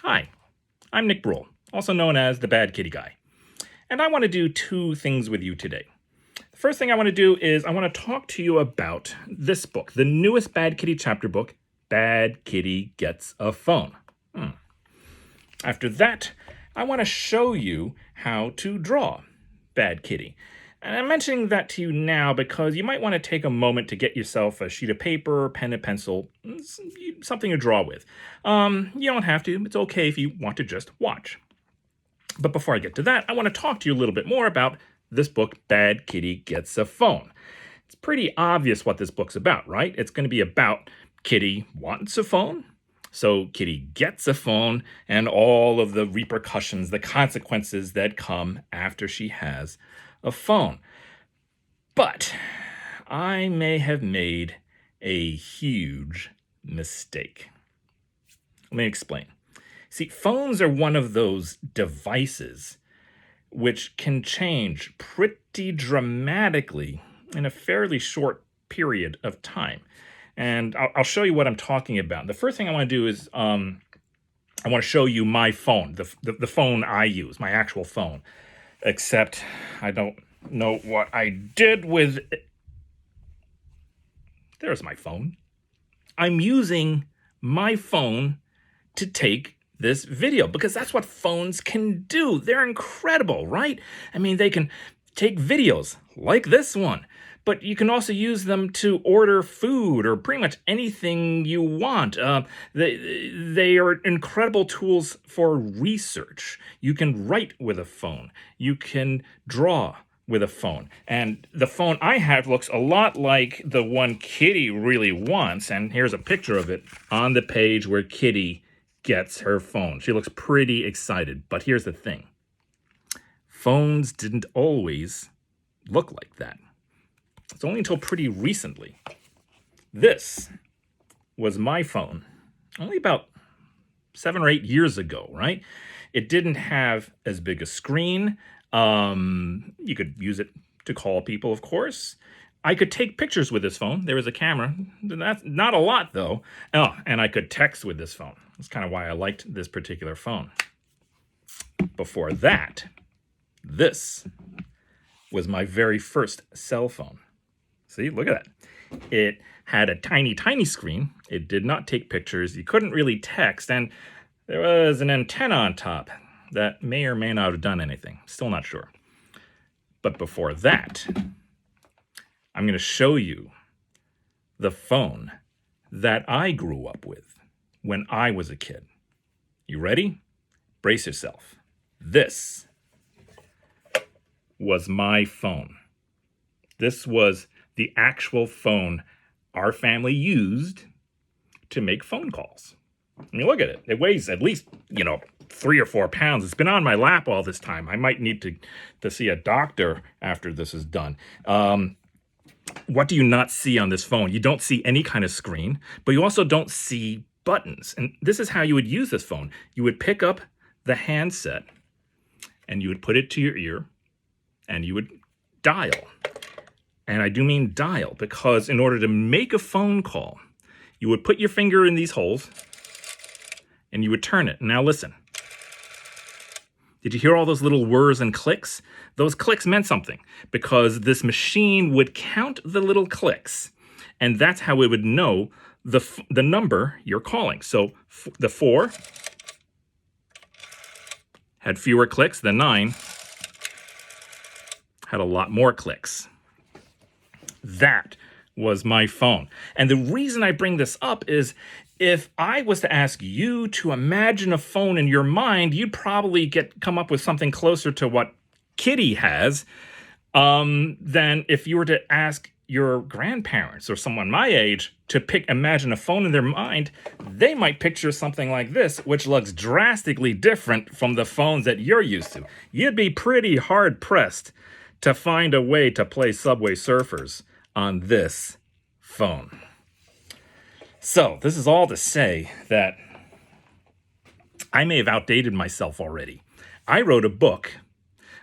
Hi, I'm Nick Bruel, also known as the Bad Kitty Guy, and I want to do two things with you today. The first thing I want to do is I want to talk to you about this book, the newest Bad Kitty chapter book, Bad Kitty Gets a Phone. After that, I want to show you how to draw Bad Kitty. And I'm mentioning that to you now because you might want to take a moment to get yourself a sheet of paper, pen and pencil, something to draw with. You don't have to. It's okay if you want to just watch. But before I get to that, I want to talk to you a little bit more about this book, Bad Kitty Gets a Phone. It's pretty obvious what this book's about, right? It's going to be about Kitty wants a phone, so Kitty gets a phone, and all of the repercussions, the consequences that come after she has a phone. But I may have made a huge mistake. Let me explain. See, phones are one of those devices which can change pretty dramatically in a fairly short period of time. And I'll show you what I'm talking about. The first thing I want to do is I want to show you my phone, the phone I use, my actual phone. Except I don't know what I did with it. There's my phone. I'm using my phone to take this video because that's what phones can do. They're incredible, right? I mean, they can take videos like this one, but you can also use them to order food or pretty much anything you want. They are incredible tools for research. You can write with a phone. You can draw with a phone. And the phone I have looks a lot like the one Kitty really wants. And here's a picture of it on the page where Kitty gets her phone. She looks pretty excited. But here's the thing. Phones didn't always look like that. It's only until pretty recently. This was my phone, only about 7 or 8 years ago, right? It didn't have as big a screen. You could use it to call people, of course. I could take pictures with this phone. There was a camera. That's not a lot, though. Oh, and I could text with this phone. That's kind of why I liked this particular phone. Before that, this was my very first cell phone. See, look at that. It had a tiny, tiny screen. It did not take pictures. You couldn't really text. And there was an antenna on top that may or may not have done anything. Still not sure. But before that, I'm going to show you the phone that I grew up with when I was a kid. You ready? Brace yourself. This was my phone. This was the actual phone our family used to make phone calls. I mean, look at it. It weighs at least, 3 or 4 pounds. It's been on my lap all this time. I might need to see a doctor after this is done. What do you not see on this phone? You don't see any kind of screen, but you also don't see buttons. And this is how you would use this phone. You would pick up the handset and you would put it to your ear and you would dial. And I do mean dial because in order to make a phone call, you would put your finger in these holes and you would turn it. Now listen. Did you hear all those little whirs and clicks? Those clicks meant something because this machine would count the little clicks. And that's how it would know the number you're calling. So the 4 had fewer clicks. The 9 had a lot more clicks. That was my phone. And the reason I bring this up is if I was to ask you to imagine a phone in your mind, you'd probably come up with something closer to what Kitty has than if you were to ask your grandparents or someone my age to imagine a phone in their mind. They might picture something like this, which looks drastically different from the phones that you're used to. You'd be pretty hard-pressed to find a way to play Subway Surfers on this phone. So, this is all to say that I may have outdated myself already. I wrote a book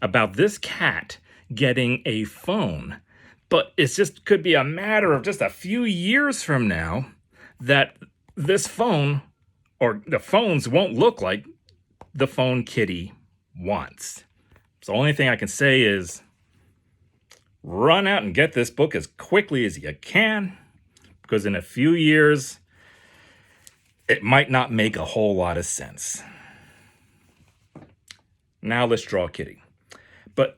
about this cat getting a phone, but it just could be a matter of just a few years from now that this phone or the phones won't look like the phone Kitty wants. So the only thing I can say is run out and get this book as quickly as you can, because in a few years, it might not make a whole lot of sense. Now let's draw Kitty. But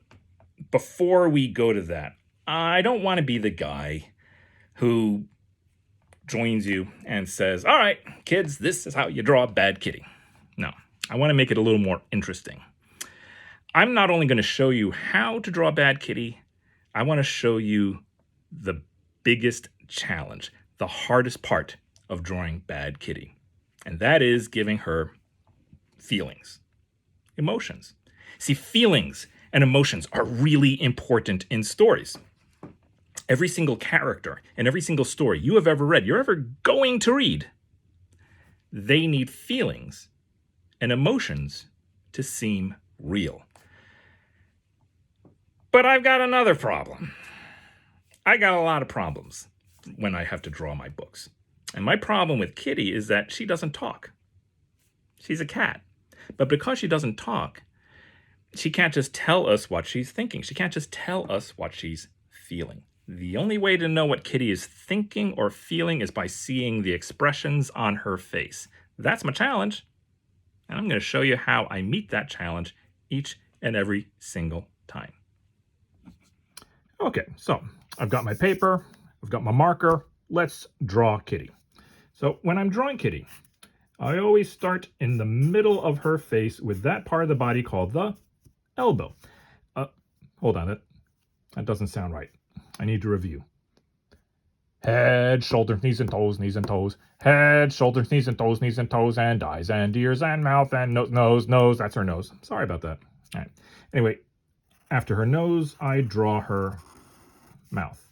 before we go to that, I don't want to be the guy who joins you and says, all right, kids, this is how you draw a bad kitty. No, I want to make it a little more interesting. I'm not only going to show you how to draw a bad kitty, I want to show you the biggest challenge, the hardest part of drawing bad kitty. And that is giving her feelings, emotions. See, feelings and emotions are really important in stories. Every single character and every single story you have ever read, you're ever going to read, they need feelings and emotions to seem real. But I've got another problem. I got a lot of problems when I have to draw my books. And my problem with Kitty is that she doesn't talk. She's a cat. But because she doesn't talk, she can't just tell us what she's thinking. She can't just tell us what she's feeling. The only way to know what Kitty is thinking or feeling is by seeing the expressions on her face. That's my challenge. And I'm going to show you how I meet that challenge each and every single time. Okay, so I've got my paper, I've got my marker. Let's draw Kitty. So when I'm drawing Kitty, I always start in the middle of her face with that part of the body called the elbow. Hold on, that doesn't sound right. I need to review. Head, shoulders, knees and toes, knees and toes. Head, shoulders, knees and toes, knees and toes, and eyes and ears and mouth and nose. That's her nose. Sorry about that. All right. Anyway, after her nose, I draw her mouth.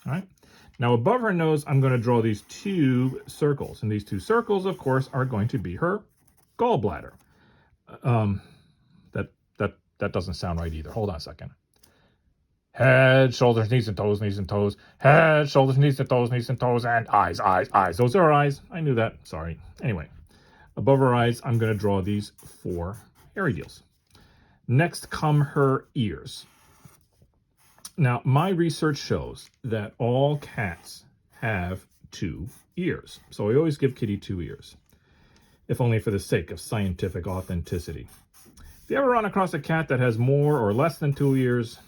All right. Now above her nose, I'm going to draw these two circles. And these two circles, of course, are going to be her gallbladder. That doesn't sound right either. Hold on a second. Head, shoulders, knees and toes, knees and toes. Head, shoulders, knees and toes, knees and toes, and eyes, eyes, eyes. Those are her eyes. I knew that. Sorry. Anyway, above her eyes, I'm going to draw these four hairy deals. Next come her ears. Now, my research shows that all cats have 2 ears. So I always give Kitty 2 ears, if only for the sake of scientific authenticity. If you ever run across a cat that has more or less than 2 ears,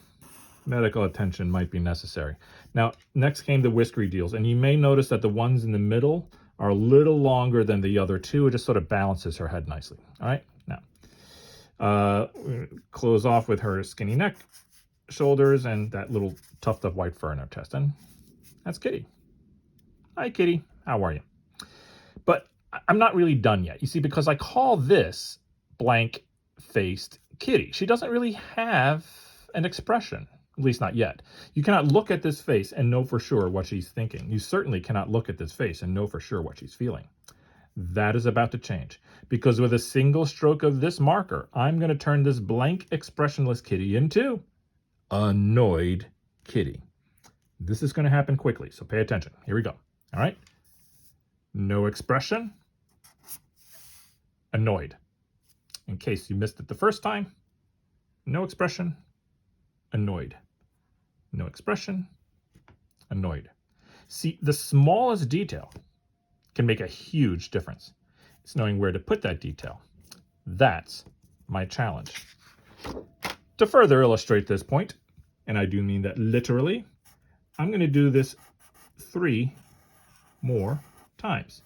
medical attention might be necessary. Now, next came the whiskery deals, and you may notice that the ones in the middle are a little longer than the other two. It just sort of balances her head nicely. All right, now, close off with her skinny neck, shoulders, and that little tuft of white fur in her chest. And that's Kitty. Hi, Kitty. How are you? But I'm not really done yet. You see, because I call this blank-faced Kitty. She doesn't really have an expression, at least not yet. You cannot look at this face and know for sure what she's thinking. You certainly cannot look at this face and know for sure what she's feeling. That is about to change, because with a single stroke of this marker, I'm going to turn this blank, expressionless Kitty into annoyed Kitty. This is going to happen quickly, so pay attention. Here we go. All right? No expression, annoyed. In case you missed it the first time, no expression, annoyed. No expression, annoyed. See, the smallest detail can make a huge difference. It's knowing where to put that detail. That's my challenge. To further illustrate this point, and I do mean that literally, I'm going to do this 3 more times.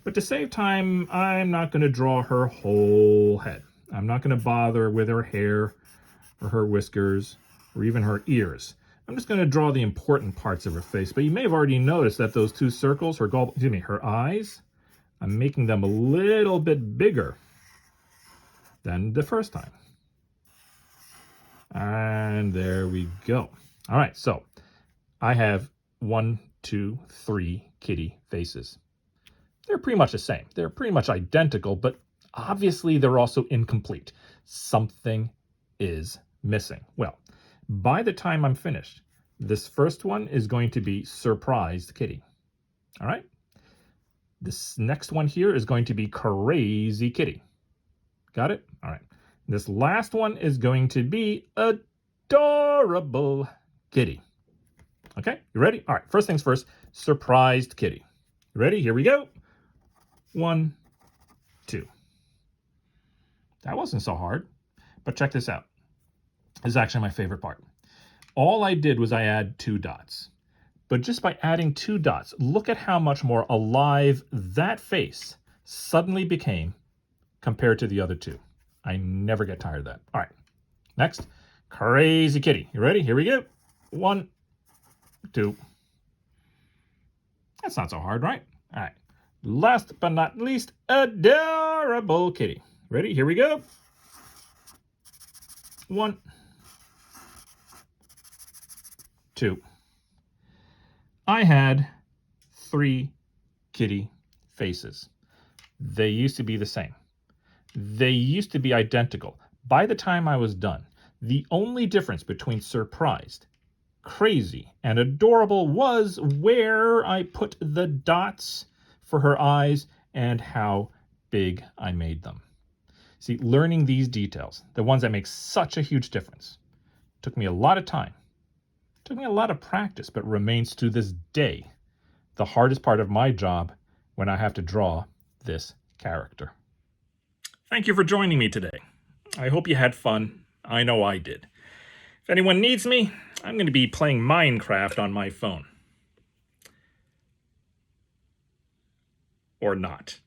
But to save time, I'm not going to draw her whole head. I'm not going to bother with her hair or her whiskers or even her ears. I'm just going to draw the important parts of her face. But you may have already noticed that those 2 circles, her eyes, I'm making them a little bit bigger than the first time. And there we go. All right, so I have 1, 2, 3 Kitty faces. They're pretty much the same. They're pretty much identical, but obviously they're also incomplete. Something is missing. Well, by the time I'm finished, this first one is going to be Surprised Kitty. All right? This next one here is going to be Crazy Kitty. Got it? All right. This last one is going to be Adorable Kitty. Okay, you ready? All right, first things first, Surprised Kitty. You ready? Here we go. 1, 2. That wasn't so hard, but check this out. This is actually my favorite part. All I did was I add 2 dots. But just by adding 2 dots, look at how much more alive that face suddenly became compared to the other 2. I never get tired of that. All right, next, Crazy Kitty. You ready? Here we go. 1, 2. That's not so hard, right? All right. Last but not least, Adorable Kitty. Ready? Here we go. 1, 2. I had 3 kitty faces. They used to be the same. They used to be identical. By the time I was done, the only difference between surprised, crazy, and adorable was where I put the dots for her eyes and how big I made them. See, learning these details, the ones that make such a huge difference, took me a lot of time. Took me a lot of practice, but remains to this day the hardest part of my job when I have to draw this character. Thank you for joining me today. I hope you had fun. I know I did. If anyone needs me, I'm going to be playing Minecraft on my phone. Or not.